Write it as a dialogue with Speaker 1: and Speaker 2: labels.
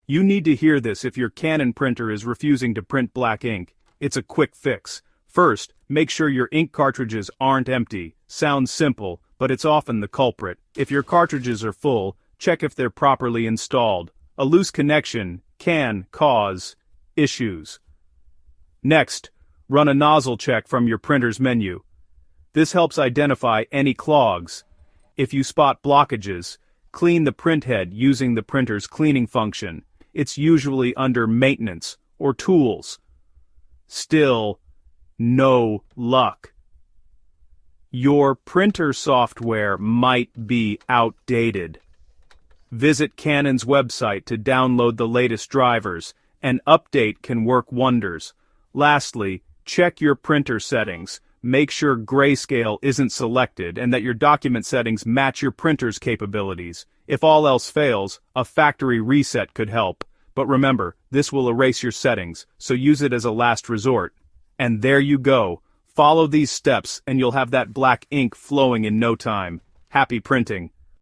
Speaker 1: You need to hear this if your Canon printer is refusing to print black ink. It's a quick fix. First, make sure your ink cartridges aren't empty. Sounds simple, but it's often the culprit. If your cartridges are full, check if they're properly installed. A loose connection can cause issues. Next, run a nozzle check from your printer's menu. This helps identify any clogs. If you spot blockages, clean the printhead using the printer's cleaning function. It's usually under Maintenance or Tools. Still, no luck. Your printer software might be outdated. Visit Canon's website to download the latest drivers. An update can work wonders. Lastly, check your printer settings. Make sure grayscale isn't selected and that your document settings match your printer's capabilities. If all else fails, a factory reset could help. But remember, this will erase your settings, so use it as a last resort. And there you go. Follow these steps and you'll have that black ink flowing in no time. Happy printing.